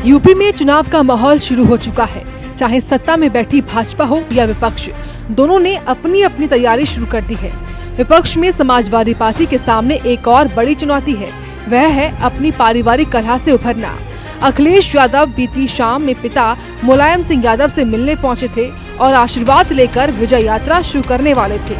UP में चुनाव का माहौल शुरू हो चुका है। चाहे सत्ता में बैठी भाजपा हो या विपक्ष, दोनों ने अपनी अपनी तैयारी शुरू कर दी है। विपक्ष में समाजवादी पार्टी के सामने एक और बड़ी चुनौती है, वह है अपनी पारिवारिक कलह से उभरना। अखिलेश यादव बीती शाम में पिता मुलायम सिंह यादव से मिलने पहुंचे थे और आशीर्वाद लेकर विजय यात्रा शुरू करने वाले थे।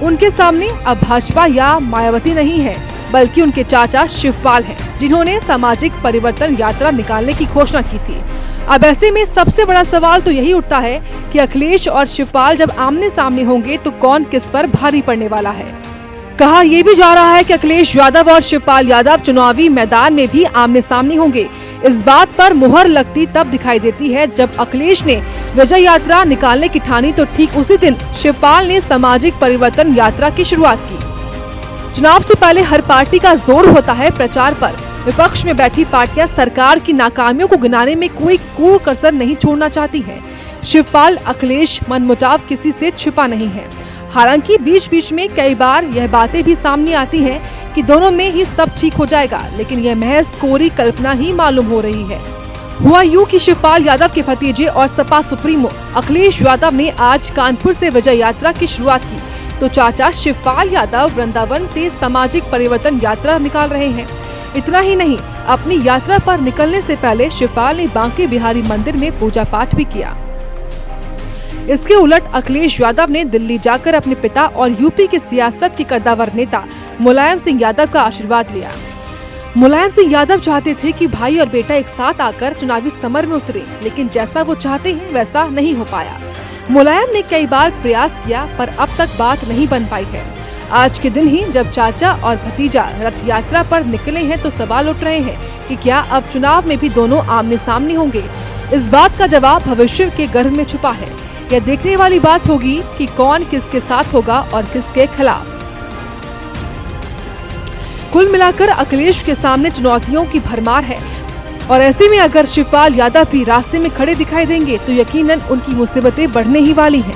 उनके सामने अब भाजपा या मायावती नहीं है, बल्कि उनके चाचा शिवपाल हैं, जिन्होंने सामाजिक परिवर्तन यात्रा निकालने की घोषणा की थी। अब ऐसे में सबसे बड़ा सवाल तो यही उठता है कि अखिलेश और शिवपाल जब आमने सामने होंगे तो कौन किस पर भारी पड़ने वाला है। कहा यह भी जा रहा है कि अखिलेश यादव और शिवपाल यादव चुनावी मैदान में भी आमने सामने होंगे। इस बात पर मुहर लगती तब दिखाई देती है जब अखिलेश ने विजय यात्रा निकालने की ठानी तो ठीक उसी दिन शिवपाल ने सामाजिक परिवर्तन यात्रा की शुरुआत की। चुनाव से पहले हर पार्टी का जोर होता है प्रचार पर। विपक्ष में बैठी पार्टियां सरकार की नाकामियों को गिनाने में कोई कोर कसर नहीं छोड़ना चाहती हैं। शिवपाल अखिलेश मनमुटाव किसी से छिपा नहीं है। हालांकि बीच बीच में कई बार यह बातें भी सामने आती हैं कि दोनों में ही सब ठीक हो जाएगा, लेकिन यह महज कोरी कल्पना ही मालूम हो रही है। हुआ यूं कि शिवपाल यादव के भतीजे और सपा सुप्रीमो अखिलेश यादव ने आज कानपुर से विजय यात्रा की शुरुआत की, तो चाचा शिवपाल यादव वृंदावन से सामाजिक परिवर्तन यात्रा निकाल रहे हैं। इतना ही नहीं, अपनी यात्रा पर निकलने से पहले शिवपाल ने बांके बिहारी मंदिर में पूजा पाठ भी किया। इसके उलट अखिलेश यादव ने दिल्ली जाकर अपने पिता और यूपी की सियासत के कद्दावर नेता मुलायम सिंह यादव का आशीर्वाद लिया। मुलायम सिंह यादव चाहते थे कि भाई और बेटा एक साथ आकर चुनावी समर में उतरे, लेकिन जैसा वो चाहते हैं वैसा नहीं हो पाया। मुलायम ने कई बार प्रयास किया पर अब तक बात नहीं बन पाई है। आज के दिन ही जब चाचा और भतीजा रथ यात्रा पर निकले हैं तो सवाल उठ रहे हैं कि क्या अब चुनाव में भी दोनों आमने सामने होंगे। इस बात का जवाब भविष्य के गर्भ में छुपा है। यह देखने वाली बात होगी कि कौन किसके साथ होगा और किसके खिलाफ। कुल मिलाकर अखिलेश के सामने चुनौतियों की भरमार है और ऐसे में अगर शिवपाल यादव भी रास्ते में खड़े दिखाई देंगे तो यकीनन उनकी मुसीबतें बढ़ने ही वाली हैं।